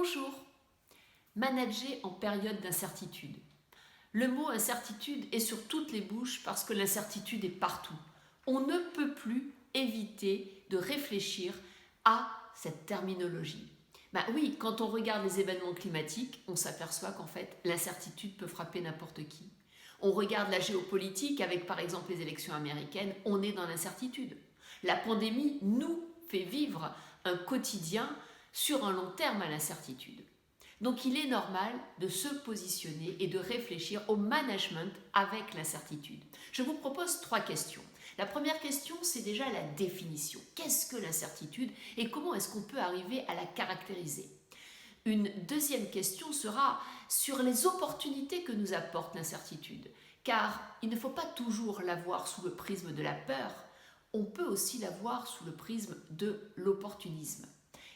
Bonjour. Manager en période d'incertitude. Le mot incertitude est sur toutes les bouches parce que l'incertitude est partout. On ne peut plus éviter de réfléchir à cette terminologie. Oui, quand on regarde les événements climatiques, on s'aperçoit qu'en fait, l'incertitude peut frapper n'importe qui. On regarde la géopolitique avec par exemple les élections américaines, on est dans l'incertitude. La pandémie nous fait vivre un quotidien sur un long terme à l'incertitude. Donc il est normal de se positionner et de réfléchir au management avec l'incertitude. Je vous propose 3 questions. La première question, c'est déjà la définition. Qu'est-ce que l'incertitude et comment est-ce qu'on peut arriver à la caractériser? Une deuxième question sera sur les opportunités que nous apporte l'incertitude, car il ne faut pas toujours la voir sous le prisme de la peur, on peut aussi la voir sous le prisme de l'opportunisme.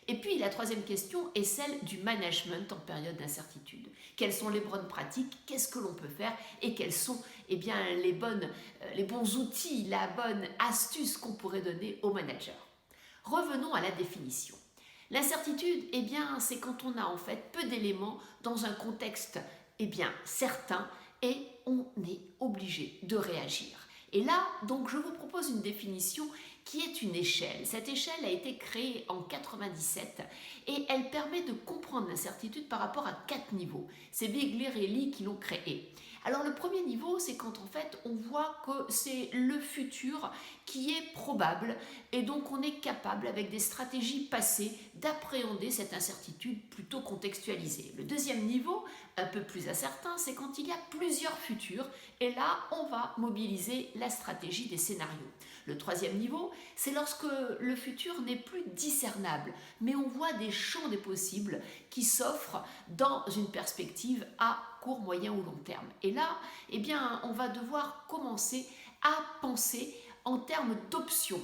Et puis la troisième question est celle du management en période d'incertitude. Quelles sont les bonnes pratiques? Qu'est-ce que l'on peut faire? Et quels sont les bons outils, la bonne astuce qu'on pourrait donner aux managers? Revenons à la définition. L'incertitude, c'est quand on a en fait peu d'éléments dans un contexte certain et on est obligé de réagir. Et là, donc, je vous propose une définition qui est une échelle. Cette échelle a été créée en 97 et elle permet de comprendre l'incertitude par rapport à 4 niveaux. C'est Bigliarelli qui l'ont créée. Alors le premier niveau, c'est quand en fait on voit que c'est le futur qui est probable et donc on est capable avec des stratégies passées d'appréhender cette incertitude plutôt contextualisée. Le deuxième niveau, un peu plus incertain, c'est quand il y a plusieurs futurs et là on va mobiliser la stratégie des scénarios. Le troisième niveau, c'est lorsque le futur n'est plus discernable, mais on voit des champs des possibles qui s'offrent dans une perspective à court, moyen ou long terme. Et là, on va devoir commencer à penser en termes d'options.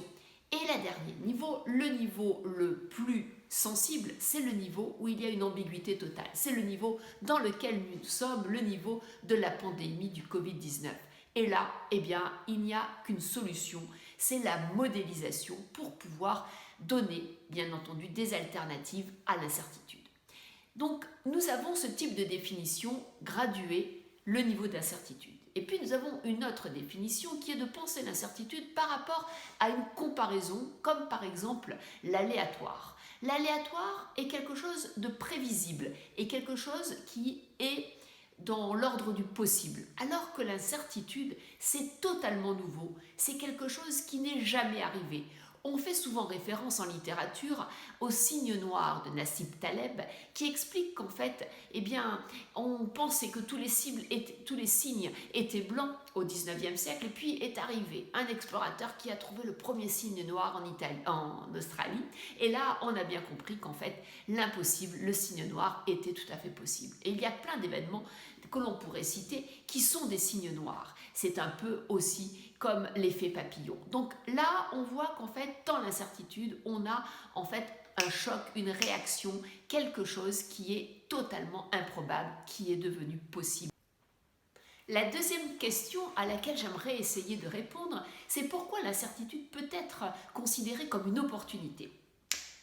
Et le dernier niveau, le niveau le plus sensible, c'est le niveau où il y a une ambiguïté totale. C'est le niveau dans lequel nous sommes, le niveau de la pandémie du Covid-19. Et là, il n'y a qu'une solution, c'est la modélisation pour pouvoir donner, bien entendu, des alternatives à l'incertitude. Donc, nous avons ce type de définition graduée, le niveau d'incertitude. Et puis, nous avons une autre définition qui est de penser l'incertitude par rapport à une comparaison, comme par exemple l'aléatoire. L'aléatoire est quelque chose de prévisible et quelque chose qui est dans l'ordre du possible, alors que l'incertitude, c'est totalement nouveau, c'est quelque chose qui n'est jamais arrivé. On fait souvent référence en littérature au signe noir de Nassim Taleb qui explique qu'en fait, on pensait que tous les signes étaient blancs au 19e siècle et puis est arrivé un explorateur qui a trouvé le premier signe noir en Australie et là, on a bien compris qu'en fait, l'impossible, le signe noir était tout à fait possible. Et il y a plein d'événements que l'on pourrait citer qui sont des signes noirs. C'est un peu aussi comme l'effet papillon. Donc là, on voit qu'en fait, dans l'incertitude, on a en fait un choc, une réaction, quelque chose qui est totalement improbable, qui est devenu possible. La deuxième question à laquelle j'aimerais essayer de répondre, c'est pourquoi l'incertitude peut être considérée comme une opportunité.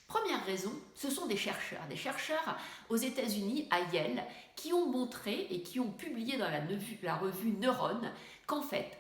Première raison, ce sont des chercheurs aux États-Unis, à Yale, qui ont montré et qui ont publié dans la revue Neurones qu'en fait,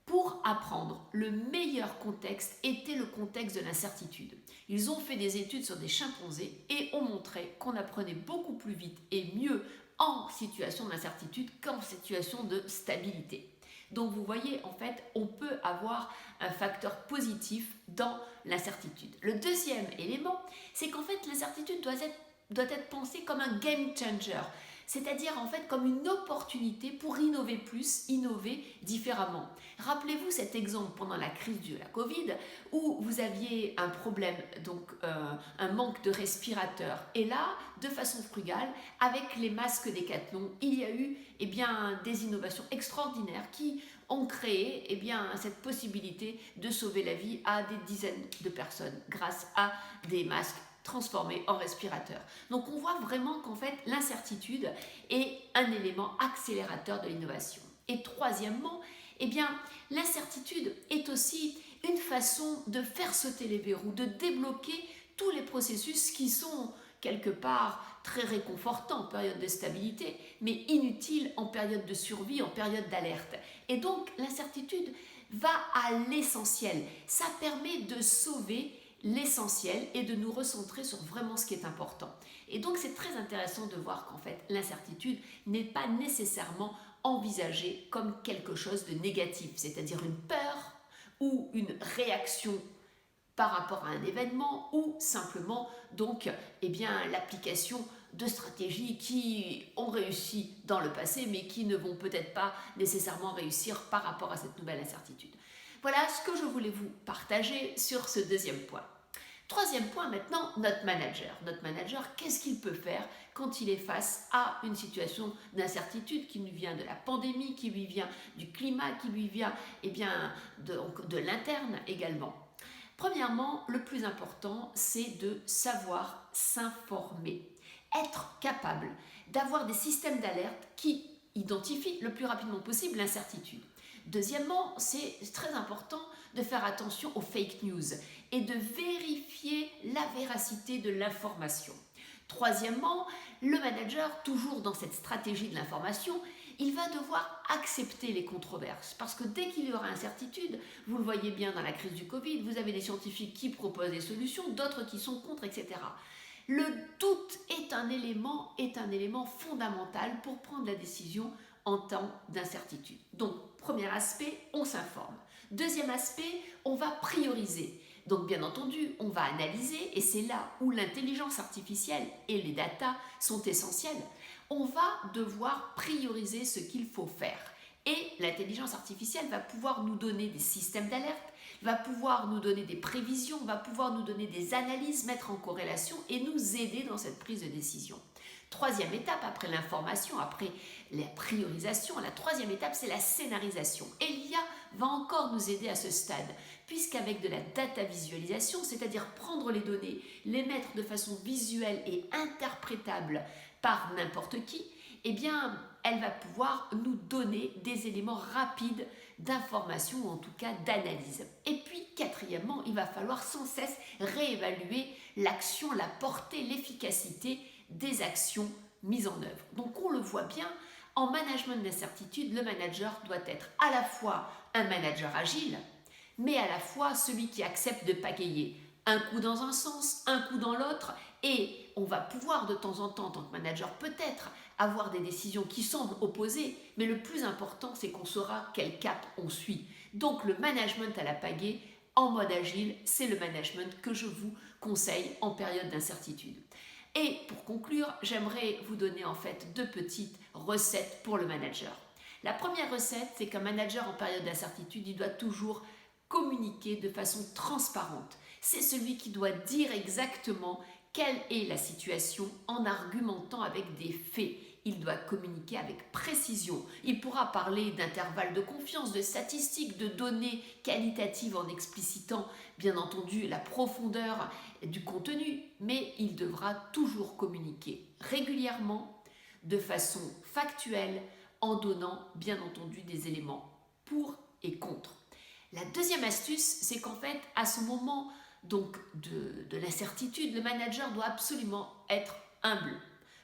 pour apprendre, le meilleur contexte était le contexte de l'incertitude. Ils ont fait des études sur des chimpanzés et ont montré qu'on apprenait beaucoup plus vite et mieux en situation d'incertitude qu'en situation de stabilité. Donc vous voyez, en fait, on peut avoir un facteur positif dans l'incertitude. Le deuxième élément, c'est qu'en fait, l'incertitude doit être pensée comme un game changer, c'est-à-dire en fait comme une opportunité pour innover plus, innover différemment. Rappelez-vous cet exemple pendant la crise de la Covid où vous aviez un problème, donc un manque de respirateurs. Et là, de façon frugale, avec les masques Decathlon, il y a eu des innovations extraordinaires qui ont créé cette possibilité de sauver la vie à des dizaines de personnes grâce à des masques transformés en respirateurs. Donc on voit vraiment qu'en fait l'incertitude est un élément accélérateur de l'innovation. Et troisièmement, l'incertitude est aussi une façon de faire sauter les verrous, de débloquer tous les processus qui quelque part très réconfortant en période de stabilité, mais inutile en période de survie, en période d'alerte. Et donc l'incertitude va à l'essentiel. Ça permet de sauver l'essentiel et de nous recentrer sur vraiment ce qui est important. Et donc c'est très intéressant de voir qu'en fait l'incertitude n'est pas nécessairement envisagée comme quelque chose de négatif, c'est-à-dire une peur ou une réaction par rapport à un événement ou simplement donc l'application de stratégies qui ont réussi dans le passé mais qui ne vont peut-être pas nécessairement réussir par rapport à cette nouvelle incertitude. Voilà ce que je voulais vous partager sur ce deuxième point. Troisième point maintenant, notre manager. Notre manager, qu'est-ce qu'il peut faire quand il est face à une situation d'incertitude qui lui vient de la pandémie, qui lui vient du climat, qui lui vient de l'interne également. Premièrement, le plus important, c'est de savoir s'informer. Être capable d'avoir des systèmes d'alerte qui identifient le plus rapidement possible l'incertitude. Deuxièmement, c'est très important de faire attention aux fake news et de vérifier la véracité de l'information. Troisièmement, le manager, toujours dans cette stratégie de l'information, il va devoir accepter les controverses parce que dès qu'il y aura incertitude, vous le voyez bien dans la crise du Covid, vous avez des scientifiques qui proposent des solutions, d'autres qui sont contre, etc. Le doute est un élément fondamental pour prendre la décision en temps d'incertitude. Donc, premier aspect, on s'informe. Deuxième aspect, on va prioriser. Donc, bien entendu, on va analyser et c'est là où l'intelligence artificielle et les datas sont essentielles. On va devoir prioriser ce qu'il faut faire. Et l'intelligence artificielle va pouvoir nous donner des systèmes d'alerte, va pouvoir nous donner des prévisions, va pouvoir nous donner des analyses, mettre en corrélation et nous aider dans cette prise de décision. Troisième étape, après l'information, après la priorisation, la troisième étape, c'est la scénarisation. Et l'IA va encore nous aider à ce stade, puisqu'avec de la data visualisation, c'est-à-dire prendre les données, les mettre de façon visuelle et interprétable par n'importe qui, elle va pouvoir nous donner des éléments rapides d'information ou en tout cas d'analyse. Et puis, quatrièmement, il va falloir sans cesse réévaluer l'action, la portée, l'efficacité des actions mises en œuvre. Donc, on le voit bien, en management d'incertitude, le manager doit être à la fois un manager agile, mais à la fois celui qui accepte de pagayer un coup dans un sens, un coup dans l'autre, et on va pouvoir de temps en temps, en tant que manager, peut-être avoir des décisions qui semblent opposées, mais le plus important, c'est qu'on saura quel cap on suit. Donc le management à la pagaie, en mode agile, c'est le management que je vous conseille en période d'incertitude. Et pour conclure, j'aimerais vous donner en fait 2 petites recettes pour le manager. La première recette, c'est qu'un manager en période d'incertitude, il doit toujours communiquer de façon transparente. C'est celui qui doit dire exactement quelle est la situation en argumentant avec des faits. Il doit communiquer avec précision. Il pourra parler d'intervalles de confiance, de statistiques, de données qualitatives en explicitant, bien entendu, la profondeur du contenu, mais il devra toujours communiquer régulièrement, de façon factuelle, en donnant, bien entendu, des éléments pour et contre. La deuxième astuce, c'est qu'en fait, à ce moment donc de l'incertitude, le manager doit absolument être humble.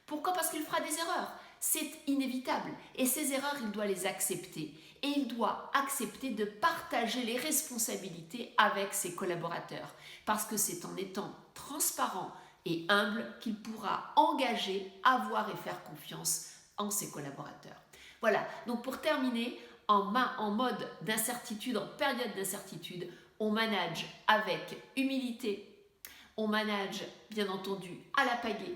Pourquoi ? Parce qu'il fera des erreurs. C'est inévitable. Et ces erreurs, il doit les accepter. Et il doit accepter de partager les responsabilités avec ses collaborateurs. Parce que c'est en étant transparent et humble qu'il pourra engager, avoir et faire confiance en ses collaborateurs. Voilà, donc pour terminer, en mode d'incertitude, en période d'incertitude, on manage avec humilité, on manage bien entendu à la pagaie,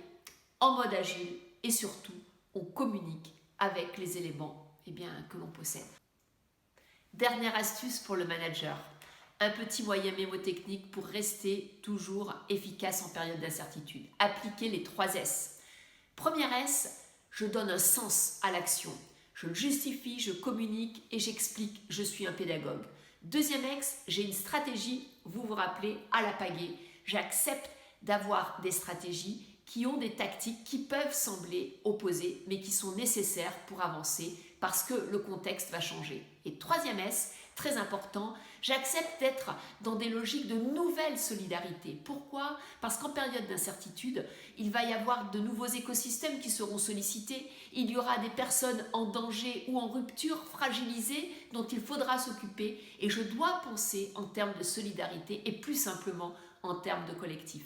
en mode agile et surtout, on communique avec les éléments que l'on possède. Dernière astuce pour le manager, un petit moyen mémotechnique pour rester toujours efficace en période d'incertitude. Appliquez les 3 S. Premier S, je donne un sens à l'action. Je le justifie, je communique et j'explique, je suis un pédagogue. Deuxième axe, j'ai une stratégie, vous vous rappelez, à la pagaie. J'accepte d'avoir des stratégies qui ont des tactiques qui peuvent sembler opposées, mais qui sont nécessaires pour avancer parce que le contexte va changer. Et troisième S, très important, J'accepte d'être dans des logiques de nouvelle solidarité. Pourquoi? Parce qu'en période d'incertitude, il va y avoir de nouveaux écosystèmes qui seront sollicités, il y aura des personnes en danger ou en rupture, fragilisées, dont il faudra s'occuper, et je dois penser en termes de solidarité et plus simplement en termes de collectif.